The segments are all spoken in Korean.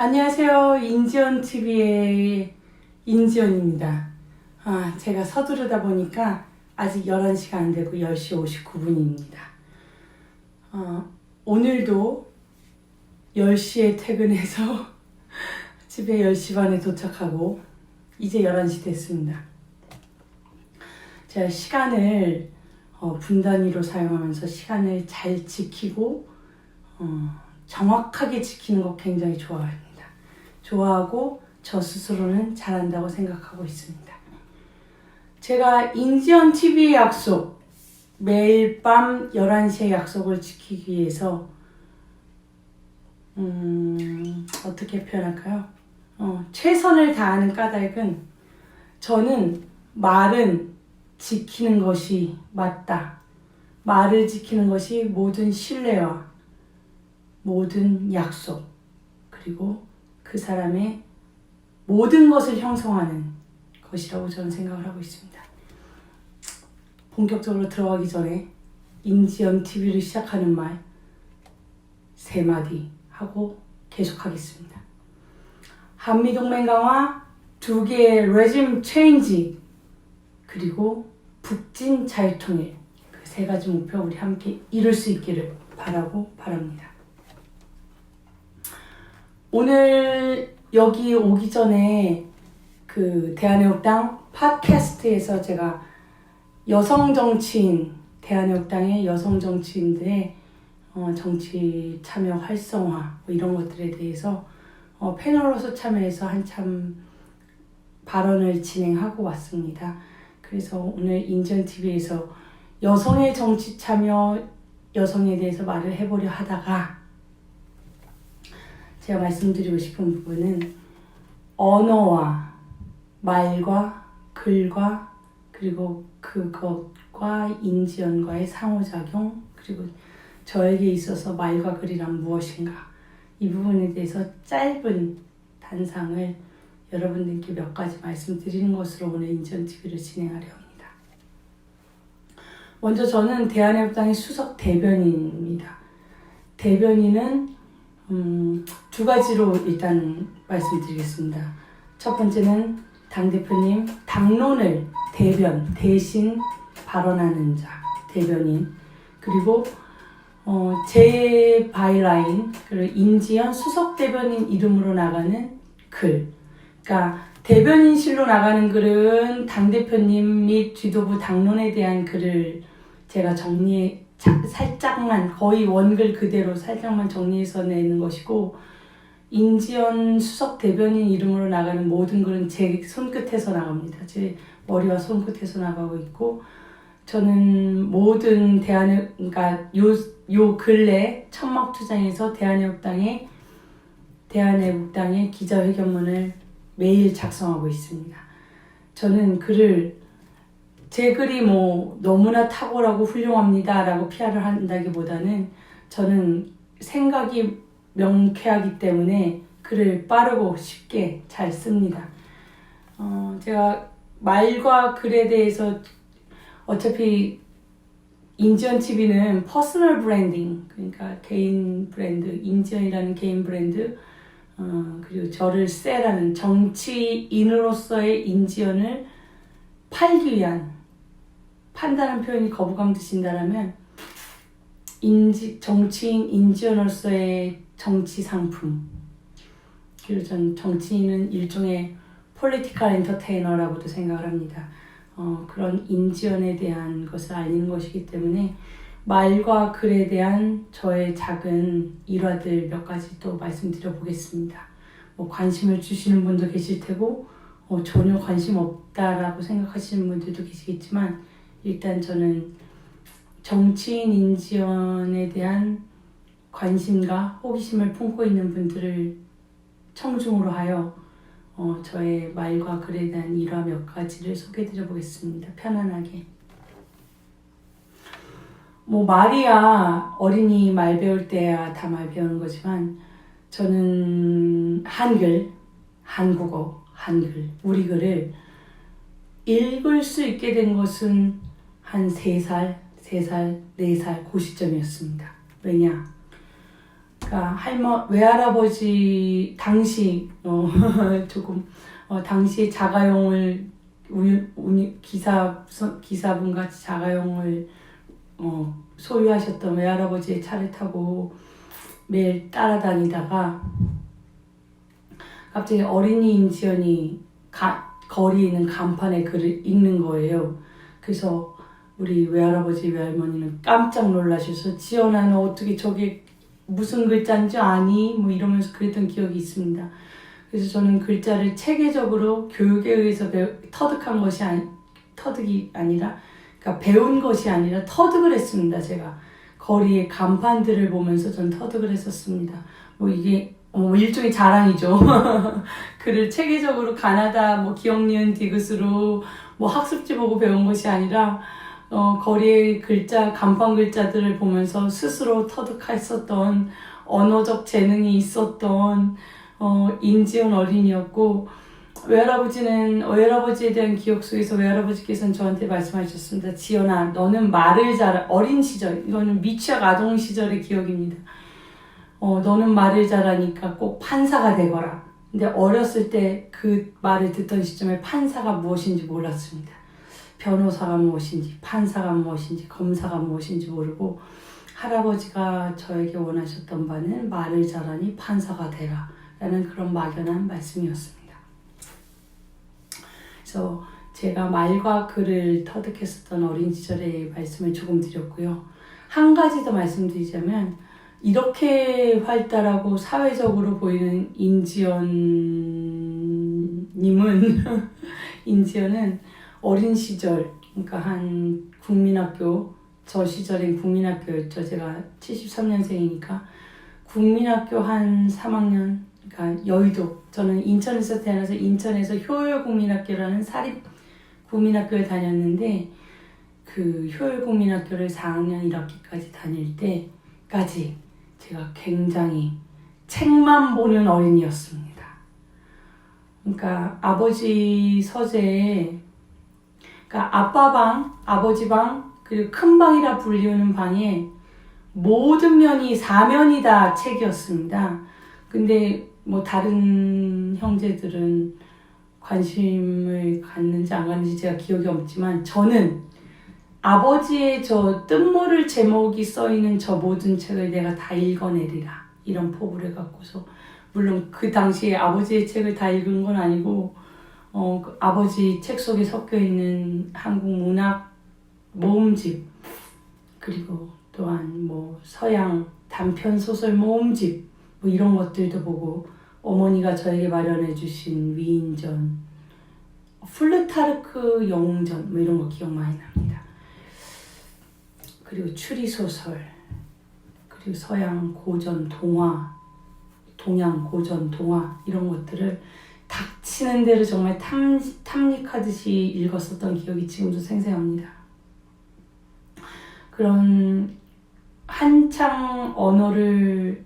안녕하세요. 인지연TV의 인지연입니다. 제가 서두르다 보니까 아직 11시가 안 되고 10시 59분입니다. 오늘도 10시에 퇴근해서 집에 10시 반에 도착하고 이제 11시 됐습니다. 제가 시간을 분단위로 사용하면서 시간을 잘 지키고 정확하게 지키는 거 굉장히 좋아합니다. 좋아하고 저 스스로는 잘한다고 생각하고 있습니다. 제가 인지연TV의 약속, 매일 밤 11시에 약속을 지키기 위해서 어떻게 표현할까요? 최선을 다하는 까닭은 저는 말은 지키는 것이 맞다. 말을 지키는 것이 모든 신뢰와 모든 약속, 그리고 그 사람의 모든 것을 형성하는 것이라고 저는 생각을 하고 있습니다. 본격적으로 들어가기 전에 인지연TV를 시작하는 말 3마디 하고 계속하겠습니다. 한미동맹 강화, 2개의 레짐 체인지, 그리고 북진 자유통일, 그 3가지 목표 우리 함께 이룰 수 있기를 바랍니다. 오늘 여기 오기 전에 그 대한애국당 팟캐스트에서 제가 대한애국당의 여성 정치인들의 정치 참여 활성화 이런 것들에 대해서 패널로서 참여해서 한참 발언을 진행하고 왔습니다. 그래서 오늘 인지연TV에서 여성의 정치 참여, 여성에 대해서 말을 해보려 하다가 제가 말씀드리고 싶은 부분은 언어와 말과 글과 그리고 그것과 인지연과의 상호작용, 그리고 저에게 있어서 말과 글이란 무엇인가, 이 부분에 대해서 짧은 단상을 여러분들께 몇 가지 말씀드리는 것으로 오늘 인지연TV를 진행하려 합니다. 먼저 저는 대한애국당의 수석 대변인입니다. 대변인은 2가지로 일단 말씀드리겠습니다. 첫 번째는 당대표님 당론을 대신 발언하는 자, 대변인. 그리고 제 바이라인, 그리고 인지연 수석 대변인 이름으로 나가는 글. 그러니까 대변인실로 나가는 글은 당대표님 및 지도부 당론에 대한 글을 제가 살짝만, 거의 원글 그대로 살짝만 정리해서 내는 것이고, 인지연 수석 대변인 이름으로 나가는 모든 글은 제 손끝에서 나갑니다. 제 머리와 손끝에서 나가고 있고, 저는 모든 그러니까 요 근래 천막투장에서 대한애국당의 기자회견문을 매일 작성하고 있습니다. 저는 제 글이 너무나 탁월하고 훌륭합니다 라고 PR을 한다기보다는 저는 생각이 명쾌하기 때문에 글을 빠르고 쉽게 잘 씁니다. 제가 말과 글에 대해서 어차피 인지연TV는 퍼스널 브랜딩, 그러니까 개인 브랜드, 인지연이라는 개인 브랜드, 그리고 저를 세라는 정치인으로서의 인지연을 팔기 위한, 판단한 표현이 거부감 드신다라면 정치인 인지연으로서의 정치 상품, 그리고 전 정치인은 일종의 폴리티컬 엔터테이너라고도 생각을 합니다. 그런 인지연에 대한 것을 알리는 것이기 때문에 말과 글에 대한 저의 작은 일화들 몇 가지 또 말씀드려 보겠습니다. 관심을 주시는 분도 계실 테고 전혀 관심 없다라고 생각하시는 분들도 계시겠지만, 일단 저는 정치인 인지연에 대한 관심과 호기심을 품고 있는 분들을 청중으로 하여 저의 말과 글에 대한 일화 몇 가지를 소개해드려 보겠습니다. 편안하게. 말이야 어린이 말 배울 때야 다 말 배우는 거지만, 저는 한국어, 우리 글을 읽을 수 있게 된 것은 한 3살, 그 시점이었습니다. 왜냐? 그러니까 외할아버지 당시 조금 당시 자가용을 기사분 같이 자가용을 소유하셨던 외할아버지의 차를 타고 매일 따라다니다가 갑자기 어린이 임지연이 거리에 있는 간판에 글을 읽는 거예요. 그래서 우리 외할아버지 외할머니는 깜짝 놀라셔서 지연아 너 어떻게 저게 무슨 글자인 줄 아니? 뭐 이러면서 그랬던 기억이 있습니다. 그래서 저는 글자를 체계적으로 교육에 의해서 터득이 아니라 그러니까 배운 것이 아니라 터득을 했습니다. 제가 거리의 간판들을 보면서 전 터득을 했었습니다. 뭐 이게 일종의 자랑이죠. 글을 체계적으로 가나다 기억 니은 디귿으로 학습지 보고 배운 것이 아니라 거리의 간판 글자들을 보면서 스스로 터득했었던 언어적 재능이 있었던 임지연 어린이였고, 외할아버지에 대한 기억 속에서 외할아버지께서는 저한테 말씀하셨습니다. 지연아, 너는 어린 시절, 이거는 미취학 아동 시절의 기억입니다. 너는 말을 잘하니까 꼭 판사가 되거라. 근데 어렸을 때 그 말을 듣던 시점에 판사가 무엇인지 몰랐습니다. 변호사가 무엇인지, 판사가 무엇인지, 검사가 무엇인지 모르고 할아버지가 저에게 원하셨던 바는 말을 잘하니 판사가 되라 라는 그런 막연한 말씀이었습니다. 그래서 제가 말과 글을 터득했었던 어린 시절의 말씀을 조금 드렸고요. 한 가지 더 말씀드리자면 이렇게 활달하고 사회적으로 보이는 인지연은 어린 시절, 그러니까 한 국민학교, 저 시절엔 국민학교였죠. 제가 73년생이니까 국민학교 한 3학년, 그러니까 여의도, 저는 인천에서 태어나서 인천에서 효율국민학교라는 사립 국민학교에 다녔는데 그 효율국민학교를 4학년 1학기까지 다닐 때까지 제가 굉장히 책만 보는 어린이였습니다. 그러니까 아버지 서재에, 그러니까 아빠 방, 아버지 방, 그리고 큰 방이라 불리우는 방에 모든 면이 사면이 다 책이었습니다. 근데 다른 형제들은 관심을 갖는지 안 갖는지 제가 기억이 없지만 저는 아버지의 저 뜻모를 제목이 써있는 저 모든 책을 내가 다 읽어내리라 이런 포부를 갖고서, 물론 그 당시에 아버지의 책을 다 읽은 건 아니고 그 아버지 책 속에 섞여있는 한국 문학 모음집, 그리고 또한 서양 단편 소설 모음집 이런 것들도 보고, 어머니가 저에게 마련해 주신 위인전, 플루타르크 영웅전 이런 거 기억 많이 납니다. 그리고 추리소설, 그리고 서양 고전 동화, 동양 고전 동화 이런 것들을 닥치는 대로 정말 탐닉하듯이 읽었었던 기억이 지금도 생생합니다. 그런 한창 언어를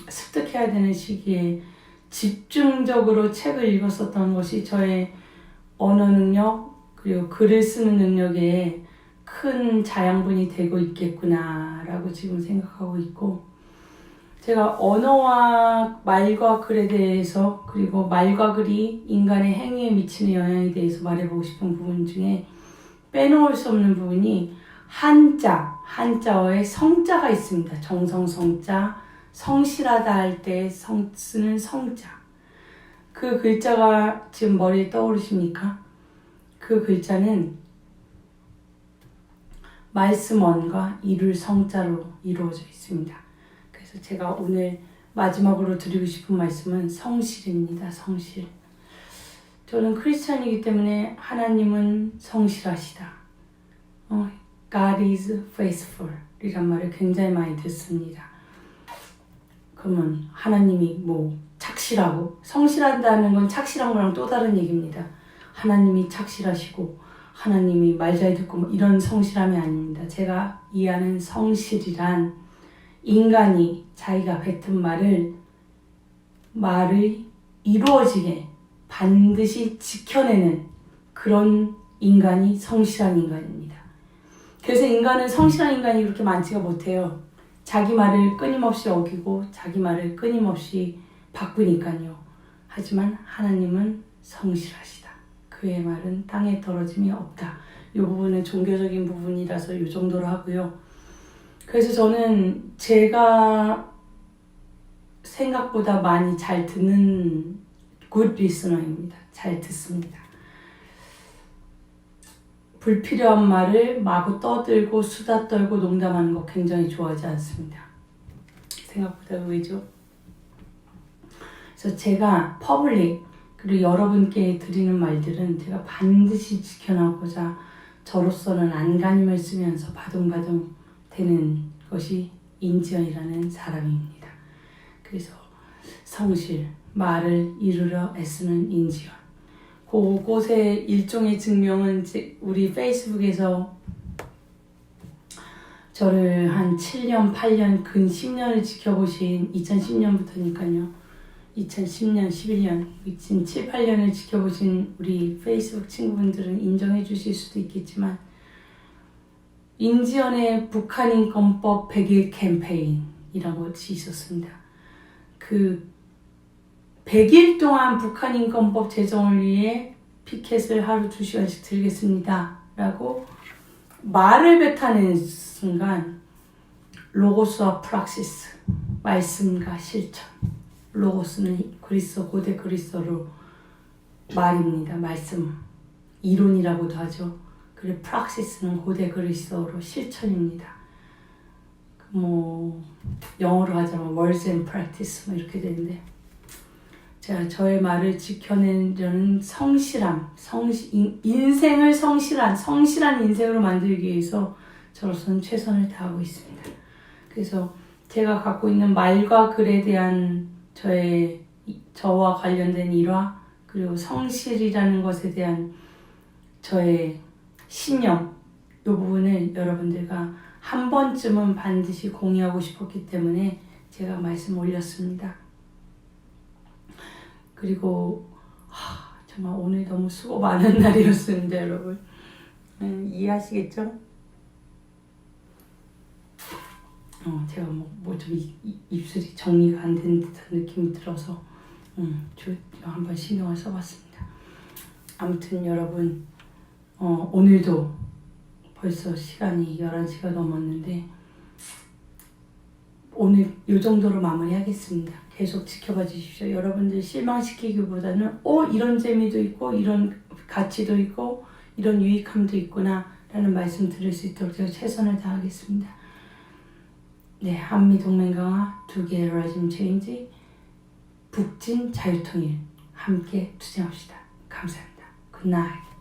습득해야 되는 시기에 집중적으로 책을 읽었었던 것이 저의 언어 능력 그리고 글을 쓰는 능력에 큰 자양분이 되고 있겠구나라고 지금 생각하고 있고, 제가 언어와 말과 글에 대해서, 그리고 말과 글이 인간의 행위에 미치는 영향에 대해서 말해보고 싶은 부분 중에 빼놓을 수 없는 부분이 한자어에 성자가 있습니다. 정성성자, 성실하다 할 때 쓰는 성자. 그 글자가 지금 머리에 떠오르십니까? 그 글자는 말씀원과 이룰 성자로 이루어져 있습니다. 그래서 제가 오늘 마지막으로 드리고 싶은 말씀은 성실입니다. 성실. 저는 크리스찬이기 때문에 하나님은 성실하시다. God is faithful 이란 말을 굉장히 많이 듣습니다. 그러면 하나님이 착실하고, 성실한다는 건 착실한 거랑 또 다른 얘기입니다. 하나님이 착실하시고 하나님이 말 잘 듣고 이런 성실함이 아닙니다. 제가 이해하는 성실이란 인간이 자기가 뱉은 말을 이루어지게 반드시 지켜내는 그런 인간이 성실한 인간입니다. 그래서 인간은 성실한 인간이 그렇게 많지가 못해요. 자기 말을 끊임없이 어기고 자기 말을 끊임없이 바꾸니까요. 하지만 하나님은 성실하시다. 그의 말은 땅에 떨어짐이 없다. 이 부분은 종교적인 부분이라서 이 정도로 하고요. 그래서 저는 제가 생각보다 많이 잘 듣는 good listener입니다. 잘 듣습니다. 불필요한 말을 마구 떠들고 수다 떨고 농담하는 거 굉장히 좋아하지 않습니다. 생각보다 의외죠. 그래서 제가 퍼블릭 그리고 여러분께 드리는 말들은 제가 반드시 지켜나고자 저로서는 안간힘을 쓰면서 바둥바둥 되는 것이 인지연이라는 사람입니다. 그래서 성실, 말을 이루려 애쓰는 인지연. 그곳의 일종의 증명은 우리 페이스북에서 저를 한 7년, 8년, 근 10년을 지켜보신 2010년부터니까요. 2010년, 11년, 7, 8년을 지켜보신 우리 페이스북 친구분들은 인정해 주실 수도 있겠지만 인지연의 북한인권법 100일 캠페인이라는 것이 있었습니다. 그 100일 동안 북한인권법 제정을 위해 피켓을 하루 2시간씩 들겠습니다. 라고 말을 뱉어낸 순간 로고스와 프락시스, 말씀과 실천. 로고스는 그리스어, 고대 그리스어로 말입니다. 말씀, 이론이라고도 하죠. 그리고 프락시스는 고대 그리스어로 실천입니다. 영어로 하자면 words and practice 이렇게 되는데 제가 저의 말을 지켜내려는 성실함, 인생을 성실한 인생으로 만들기 위해서 저로서는 최선을 다하고 있습니다. 그래서 제가 갖고 있는 말과 글에 대한 저와 관련된 일화, 그리고 성실이라는 것에 대한 저의 신념, 이 부분을 여러분들과 한 번쯤은 반드시 공유하고 싶었기 때문에 제가 말씀 올렸습니다. 그리고 정말 오늘 너무 수고 많은 날이었습니다, 여러분. 이해하시겠죠? 제가 좀 입술이 정리가 안 된 듯한 느낌이 들어서 한번 신경을 써봤습니다. 아무튼 여러분, 오늘도 벌써 시간이 11시가 넘었는데 오늘 이 정도로 마무리하겠습니다. 계속 지켜봐 주십시오. 여러분들 실망시키기보다는 이런 재미도 있고 이런 가치도 있고 이런 유익함도 있구나 라는 말씀 들을 수 있도록 제가 최선을 다하겠습니다. 네, 한미동맹 강화, 2개의 레짐 체인지, 북진 자유통일 함께 투쟁합시다. 감사합니다. 굿나잇.